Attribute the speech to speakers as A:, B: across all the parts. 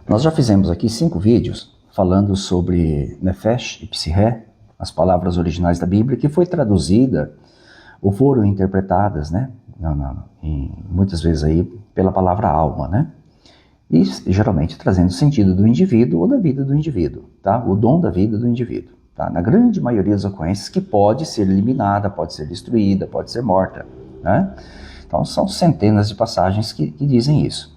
A: Nós já fizemos aqui 5 vídeos falando sobre Nefesh e Psirré, as palavras originais da Bíblia, que foi traduzida ou foram interpretadas, né? Muitas vezes aí pela palavra alma, né? E geralmente trazendo o sentido do indivíduo ou da vida do indivíduo, tá? O dom da vida do indivíduo, tá? Na grande maioria das ocorrências que pode ser eliminada, pode ser destruída, pode ser morta, né? Então são centenas de passagens que dizem isso.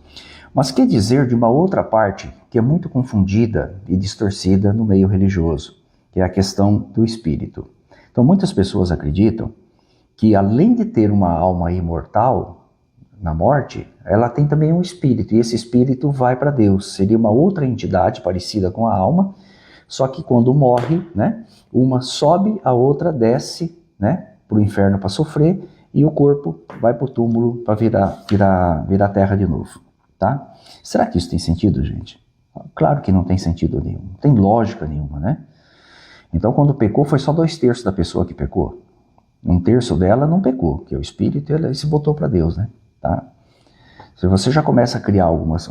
A: Mas que dizer de uma outra parte que é muito confundida e distorcida no meio religioso, que é a questão do espírito. Então muitas pessoas acreditam que além de ter uma alma imortal na morte, ela tem também um espírito, e esse espírito vai para Deus. Seria uma outra entidade parecida com a alma, só que quando morre, né, uma sobe, a outra desce, né, para o inferno para sofrer, e o corpo vai para o túmulo para virar terra de novo. Tá? Será que isso tem sentido, gente? Claro que não tem sentido nenhum, não tem lógica nenhuma, né? Então quando pecou foi só 2/3 da pessoa que pecou. 1/3 dela não pecou, que é o espírito, ele se botou para Deus, né? Tá? Se você já começa a criar algumas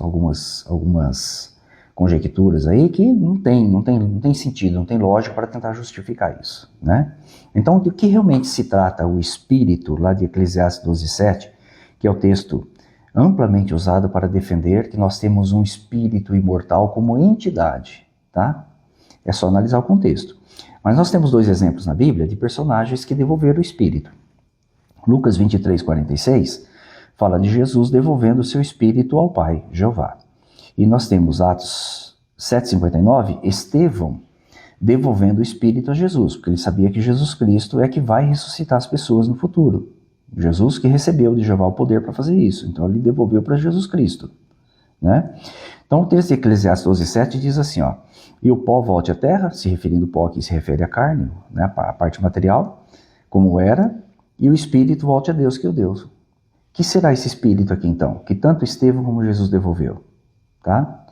A: conjecturas aí que não tem sentido, não tem lógica para tentar justificar isso, né? Então do que realmente se trata o espírito lá de Eclesiastes 12:7, que é o texto amplamente usado para defender que nós temos um espírito imortal como entidade, tá? É só analisar o contexto. Mas nós temos 2 exemplos na Bíblia de personagens que devolveram o espírito. Lucas 23:46 fala de Jesus devolvendo o seu espírito ao Pai, Jeová. E nós temos Atos 7:59, Estevão devolvendo o espírito a Jesus, porque ele sabia que Jesus Cristo é que vai ressuscitar as pessoas no futuro. Jesus que recebeu de Jeová o poder para fazer isso, então ele devolveu para Jesus Cristo, né? Então o texto de Eclesiastes 12:7 diz assim, ó, e o pó volte à terra, se referindo ao pó que se refere à carne, né, a parte material, como era, e o espírito volte a Deus, que é o Deus. Que será esse espírito aqui então, que tanto Estevão como Jesus devolveu, tá?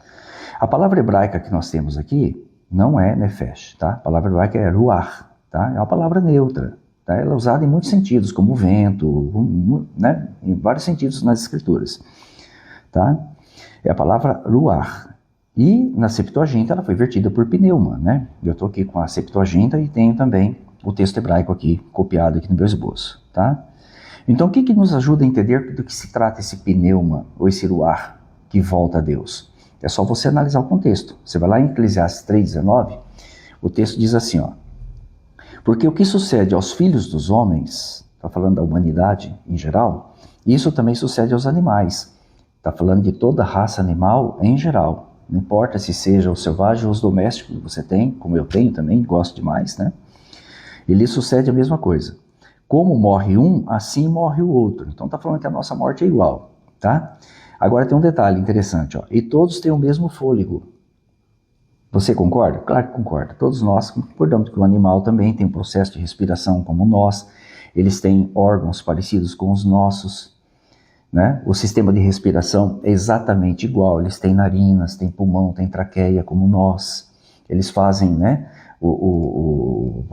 A: A palavra hebraica que nós temos aqui não é nefesh, tá? A palavra hebraica é ruach, tá? É uma palavra neutra. Ela é usada em muitos sentidos, como vento, né? Em vários sentidos nas escrituras. Tá? É a palavra ruach. E na Septuaginta ela foi vertida por pneuma. Né? Eu estou aqui com a Septuaginta e tenho também o texto hebraico aqui, copiado aqui no meu esboço. Tá? Então o que nos ajuda a entender do que se trata esse pneuma, ou esse ruach, que volta a Deus? É só você analisar o contexto. Você vai lá em Eclesiastes 3:19, o texto diz assim, ó, porque o que sucede aos filhos dos homens, está falando da humanidade em geral, isso também sucede aos animais. Está falando de toda a raça animal em geral. Não importa se seja o selvagem ou os domésticos que você tem, como eu tenho também, gosto demais, né? Ele sucede a mesma coisa. Como morre um, assim morre o outro. Então está falando que a nossa morte é igual, tá? Agora tem um detalhe interessante, ó. E todos têm o mesmo fôlego. Você concorda? Claro que concorda. Todos nós concordamos que o animal também tem um processo de respiração como nós. Eles têm órgãos parecidos com os nossos, né? O sistema de respiração é exatamente igual. Eles têm narinas, têm pulmão, têm traqueia como nós. Eles fazem, né, o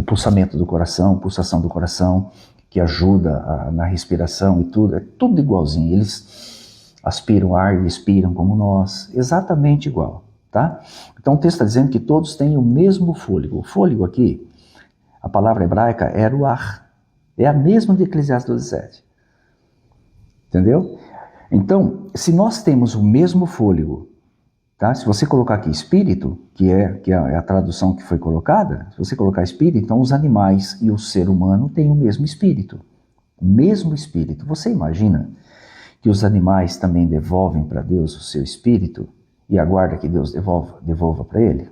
A: pulsamento do coração, pulsação do coração, que ajuda na respiração e tudo. É tudo igualzinho. Eles aspiram ar e expiram como nós, exatamente igual, tá? Então o texto está dizendo que todos têm o mesmo fôlego. O fôlego aqui, a palavra hebraica é ruach, é a mesma de Eclesiastes 12:7, entendeu? Então, se nós temos o mesmo fôlego, tá? Se você colocar aqui espírito, que é a tradução que foi colocada, se você colocar espírito, então os animais e o ser humano têm o mesmo espírito. O mesmo espírito. Você imagina que os animais também devolvem para Deus o seu espírito e aguarda que Deus devolva para ele?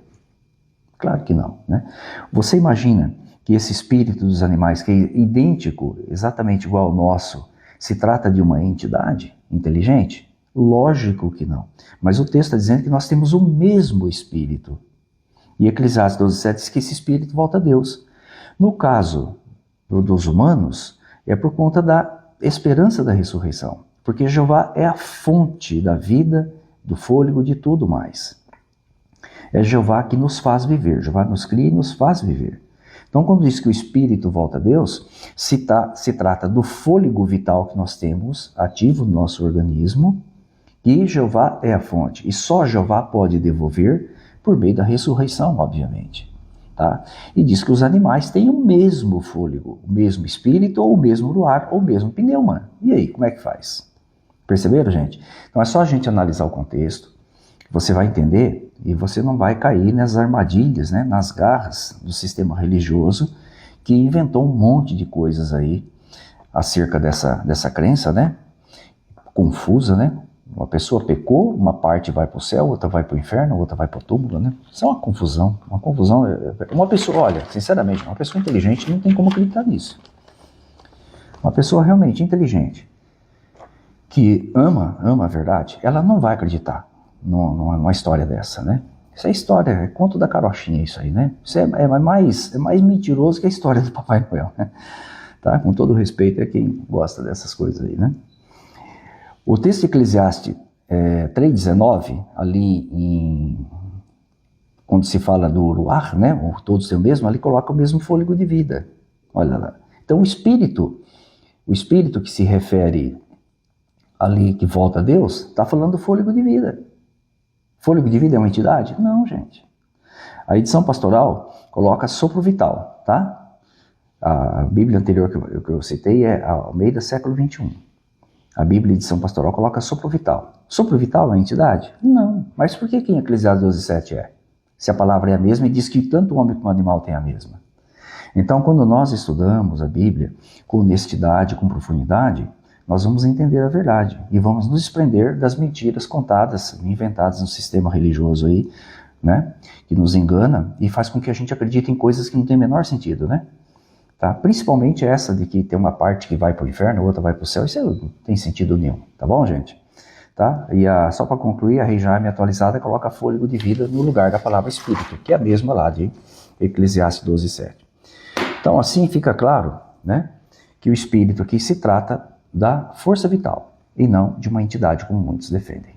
A: Claro que não, né? Você imagina que esse espírito dos animais, que é idêntico, exatamente igual ao nosso, se trata de uma entidade inteligente? Lógico que não. Mas o texto está dizendo que nós temos o mesmo espírito. E Eclesiastes 12:7 diz que esse espírito volta a Deus. No caso dos humanos, é por conta da esperança da ressurreição. Porque Jeová é a fonte da vida, do fôlego, de tudo mais. É Jeová que nos faz viver. Jeová nos cria e nos faz viver. Então, quando diz que o Espírito volta a Deus, se trata do fôlego vital que nós temos ativo no nosso organismo que Jeová é a fonte, e só Jeová pode devolver por meio da ressurreição, obviamente. Tá? E diz que os animais têm o mesmo fôlego, o mesmo espírito, ou o mesmo ar, ou o mesmo pneuma. E aí, como é que faz? Perceberam, gente? Então é só a gente analisar o contexto, você vai entender e você não vai cair nas armadilhas, né, nas garras do sistema religioso que inventou um monte de coisas aí acerca dessa crença, né, confusa, né? Uma pessoa pecou, uma parte vai para o céu, outra vai para o inferno, outra vai para o túmulo, né? Isso é uma confusão. Uma pessoa, olha, sinceramente, uma pessoa inteligente não tem como acreditar nisso. Uma pessoa realmente inteligente, que ama a verdade, ela não vai acreditar numa história dessa, né? Isso é história, é conto da carochinha isso aí, né? Isso é mais mentiroso que a história do Papai Noel, né? Tá? Com todo respeito a quem gosta dessas coisas aí, né? O texto de Eclesiastes 3,19, quando se fala do ruach, né? Todos têm o mesmo, ali coloca o mesmo fôlego de vida. Olha lá. Então o espírito que se refere ali, que volta a Deus, está falando do fôlego de vida. Fôlego de vida é uma entidade? Não, gente. A edição pastoral coloca sopro vital, tá? A Bíblia anterior que eu citei é a Almeida século 21. A Bíblia edição pastoral coloca sopro vital. Sopro vital é uma entidade? Não. Mas por que em Eclesiastes 12,7 é? Se a palavra é a mesma e diz que tanto o homem como o animal tem a mesma. Então, quando nós estudamos a Bíblia com honestidade, com profundidade, nós vamos entender a verdade e vamos nos desprender das mentiras contadas, inventadas no sistema religioso aí, né? Que nos engana e faz com que a gente acredite em coisas que não tem o menor sentido, né? Tá? Principalmente essa de que tem uma parte que vai para o inferno, outra vai para o céu, isso não tem sentido nenhum, tá bom, gente? Tá? E só para concluir, a Rei Jaime atualizada coloca fôlego de vida no lugar da palavra espírito, que é a mesma lá de Eclesiastes 12,7. Então assim fica claro, né, que o espírito aqui se trata da força vital e não de uma entidade como muitos defendem.